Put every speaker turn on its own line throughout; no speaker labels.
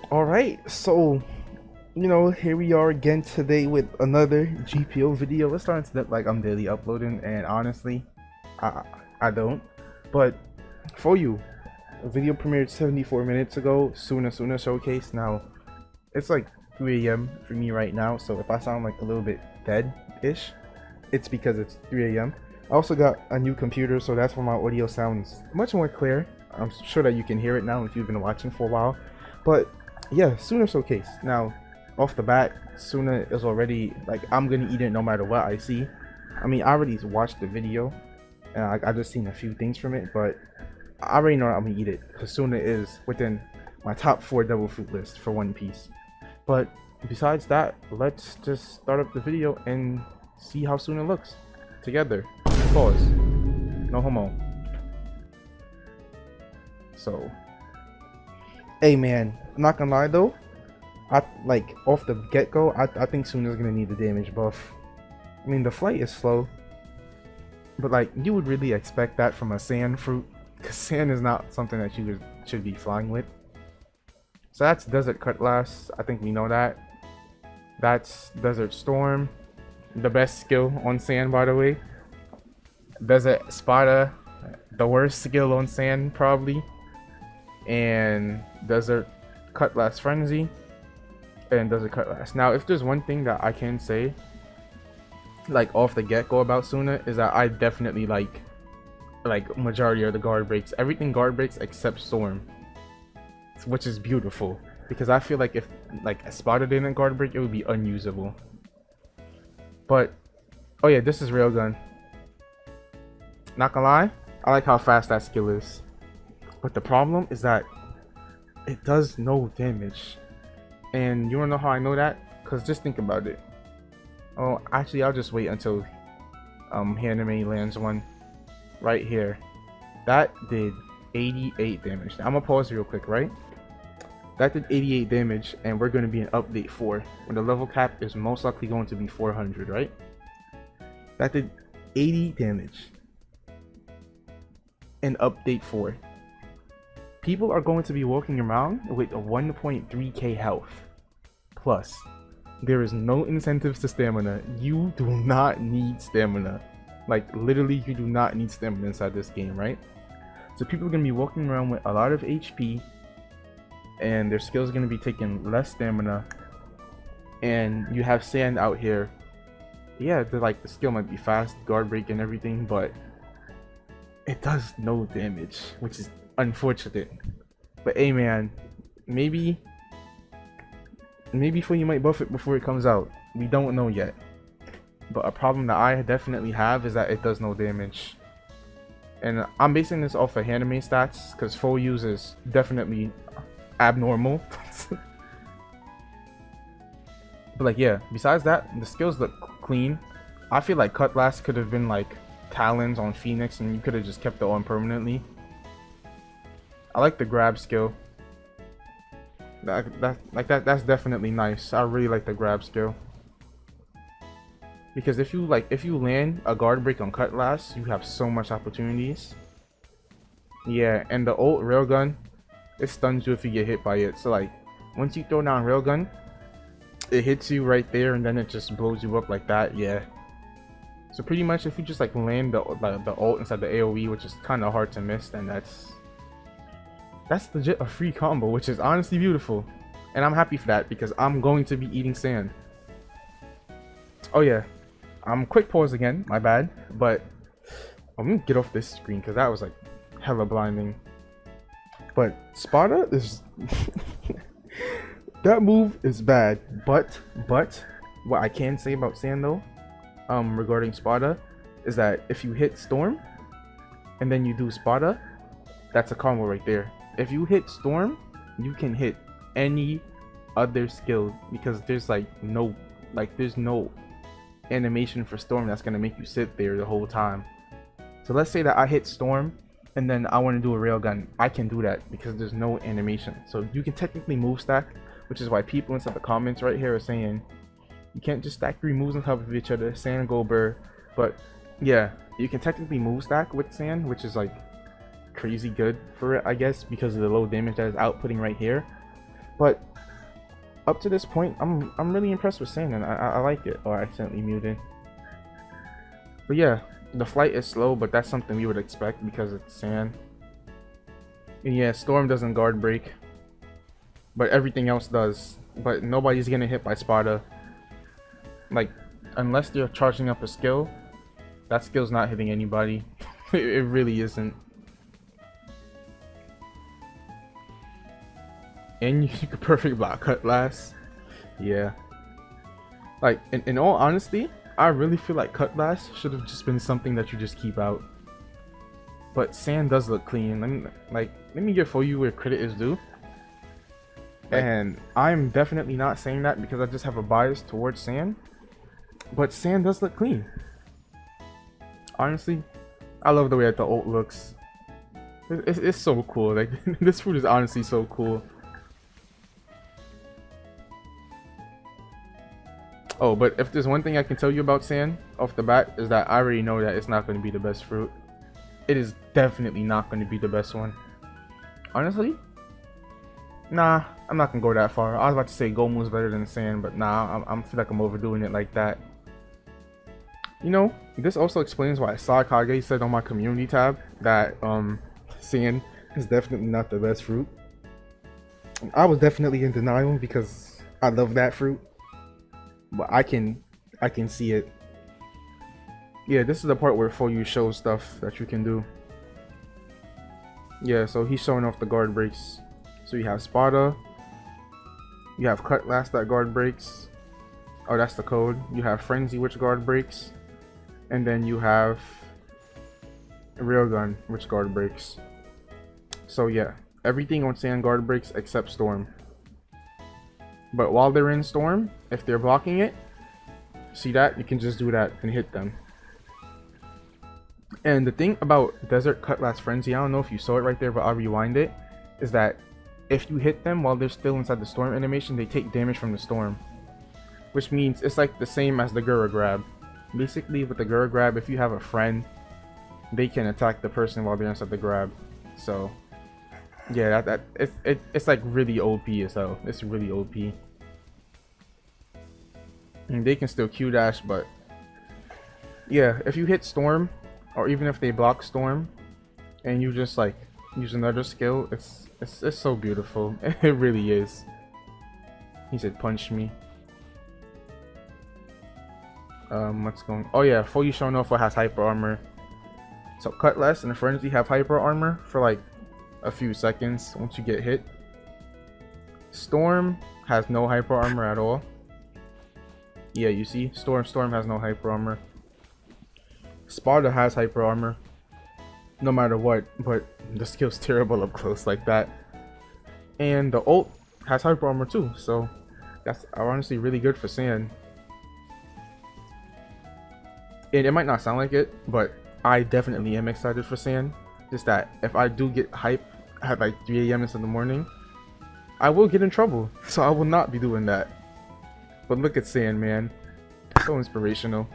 Alright, so here we are again today with another GPO video. It's starting to look like I'm daily uploading, and honestly, I I don't. But for you, a video premiered 74 minutes ago, Suna-Suna showcase. Now, it's like 3 a.m. for me right now, so if I sound like a little bit dead-ish, it's because it's 3 a.m. I also got a new computer, so that's why my audio sounds much more clear. I'm sure that you can hear it now if you've been watching for a while. But yeah, Suna showcase. Now, off the bat, Suna is already like, I'm gonna eat it no matter what I see. I mean, I already watched the video, and I just seen a few things from it, but I already know I'm gonna eat it because Suna is within my top 4 devil fruit list for One Piece. But besides that, let's just start up the video and see how Suna looks together. Pause. No homo. So, hey man, I'm not gonna lie though, I like off the get-go, I think Suna's gonna need the damage buff. I mean, the flight is slow, but like, you would really expect that from a sand fruit, because sand is not something that you should be flying with. So that's Desert Cutlass. I think we know that. That's Desert Storm, the best skill on sand, by the way. Desert Spada, the worst skill on sand probably. And Desert Cutlass Frenzy, and Desert Cutlass. Now, if there's one thing that I can say, like off the get-go about Suna, is that I definitely like majority of the guard breaks. Everything guard breaks except Storm, which is beautiful, because I feel like if like Spada didn't guard break, it would be unusable. But oh yeah, this is Railgun. Not gonna lie, I like how fast that skill is. But the problem is that it does no damage. And you wanna know how I know that? Because just think about it. Oh, actually, I'll just wait until Haname lands one right here. That did 88 damage. Now, I'm gonna pause real quick, right? That did 88 damage, and we're gonna be in update 4, when the level cap is most likely going to be 400, right? That did 80 damage in update 4. People are going to be walking around with a 1.3k health. Plus, there is no incentives to stamina. You do not need stamina. Like, literally, you do not need stamina inside this game, right? So people are going to be walking around with a lot of HP, and their skills are going to be taking less stamina. And you have sand out here. Yeah, the skill might be fast, guard break and everything, but it does no damage, which is unfortunate. But hey man, maybe PHOEYU might buff it before it comes out. We don't know yet. But a problem that I definitely have is that it does no damage. And I'm basing this off of Haname stats, because PHOEYU's is definitely abnormal. But like, yeah, besides that, the skills look clean. I feel like Cutlass could have been like Talons on Phoenix, and you could have just kept it on permanently. I like the grab skill. That's definitely nice. I really like the grab skill, because if you land a guard break on Cutlass, you have so much opportunities. Yeah, and the ult Railgun, it stuns you if you get hit by it. So like, once you throw down Railgun, it hits you right there, and then it just blows you up like that. Yeah. So pretty much, if you just like land the ult inside the AoE, which is kind of hard to miss, then that's legit a free combo, which is honestly beautiful. And I'm happy for that, because I'm going to be eating sand. Oh yeah, quick pause again, my bad, but I'm gonna get off this screen because that was like hella blinding. But Spada is that move is bad, but what I can say about sand though, regarding Spada, is that if you hit Storm and then you do Spada, that's a combo right there. If you hit Storm, you can hit any other skill, because there's no animation for Storm that's gonna make you sit there the whole time. So let's say that I hit Storm and then I want to do a Railgun. I can do that because there's no animation. So you can technically move stack, which is why people inside the comments right here are saying you can't just stack 3 moves on top of each other, Sand go burr. But yeah, you can technically move stack with Sand, which is like crazy good for it, I guess, because of the low damage that is outputting right here. But up to this point, I'm really impressed with sand, and I like it. Oh, I accidentally muted. But yeah, the flight is slow, but that's something we would expect because it's sand. And yeah, storm doesn't guard break, but everything else does. But nobody's getting hit by Spada. Like, unless they're charging up a skill, that skill's not hitting anybody. It really isn't. And you could perfect block Cutlass. Yeah. Like, in all honesty, I really feel like Cutlass should have just been something that you just keep out. But sand does look clean. Let me give PHOEYU where credit is due. And I'm definitely not saying that because I just have a bias towards sand. But sand does look clean. Honestly, I love the way that the ult looks. It's so cool. Like, this fruit is honestly so cool. Oh, but if there's one thing I can tell you about sand off the bat is that I already know that it's not going to be the best fruit. It is definitely not going to be the best one. Honestly, nah, I'm not going to go that far. I was about to say Gomu's better than sand, but nah, I feel like I'm overdoing it like that. You know, this also explains why Sakage said on my community tab that sand is definitely not the best fruit. I was definitely in denial because I love that fruit. But I can see it. Yeah, this is the part where PHOEYU shows stuff that you can do. Yeah, so he's showing off the guard breaks. So you have Spada. You have Cutlass that guard breaks. Oh, that's the code. You have Frenzy, which guard breaks. And then you have Railgun, which guard breaks. So yeah, everything on sand guard breaks except Storm. But while they're in Storm, if they're blocking it, see that? You can just do that and hit them. And the thing about Desert Cutlass Frenzy, I don't know if you saw it right there, but I'll rewind it, is that if you hit them while they're still inside the Storm animation, they take damage from the Storm. Which means it's like the same as the Gura Grab. Basically, with the Gura Grab, if you have a friend, they can attack the person while they're inside the grab. So yeah, it's like really OP as hell. It's really OP. And they can still Q dash, but yeah, if you hit Storm, or even if they block Storm, and you just like use another skill, it's so beautiful. It really is. He said punch me. What's going? Oh yeah, PHOEYU showing off what has hyper armor. So Cutlass and Frenzy have hyper armor for like a few seconds once you get hit. Storm has no hyper armor at all. Yeah, you see, Storm has no hyper armor. Spada has hyper armor, no matter what, but the skill's terrible up close like that. And the ult has hyper armor too, so that's honestly really good for Sand. And it might not sound like it, but I definitely am excited for Sand. Just that if I do get hype at like 3 AM in the morning, I will get in trouble, so I will not be doing that. But look at Sand, man, so inspirational.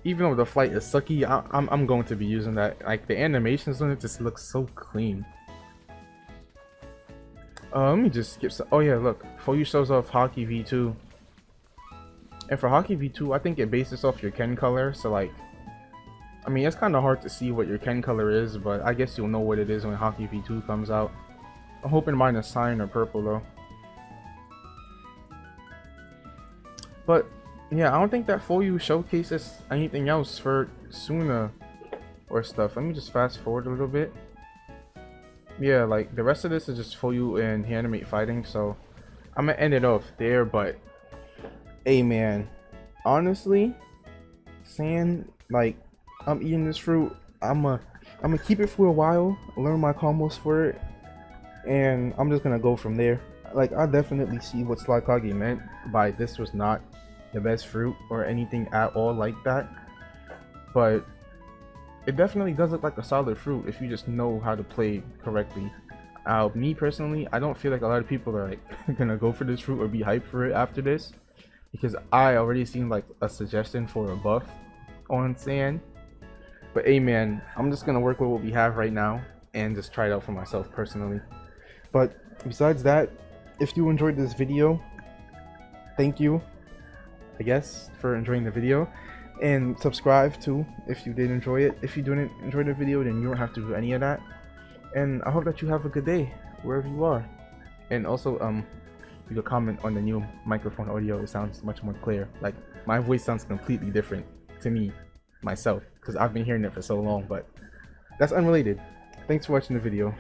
Even though the flight is sucky, I'm going to be using that. Like the animations on it just looks so clean. Let me just skip some. Oh yeah, look, PHOEYU shows off Hockey V2. And for Hockey V2, I think it bases off your Ken color. So like, I mean, it's kind of hard to see what your Ken color is, but I guess you'll know what it is when Hockey V2 comes out. I'm hoping mine is cyan or purple though. But yeah, I don't think that PHOEYU showcases anything else for Suna or stuff. Let me just fast forward a little bit. Yeah, like the rest of this is just PHOEYU and animate fighting, so I'm gonna end it off there. But hey man, honestly, Sand, like, I'm eating this fruit. I'm gonna keep it for a while, learn my combos for it, and I'm just gonna go from there. Like, I definitely see what Sakage meant by this was not the best fruit or anything at all like that, but it definitely does look like a solid fruit if you just know how to play correctly. Me personally, I don't feel like a lot of people are like gonna go for this fruit or be hyped for it after this, because I already seen like a suggestion for a buff on Sand. But hey man, I'm just gonna work with what we have right now and just try it out for myself personally. But besides that, if you enjoyed this video, thank you, I guess, for enjoying the video. And subscribe too if you did enjoy it. If you didn't enjoy the video, then you don't have to do any of that. And I hope that you have a good day wherever you are. And also you can comment on the new microphone audio. It sounds much more clear. Like, my voice sounds completely different to me myself because I've been hearing it for so long, but that's unrelated. Thanks for watching the video.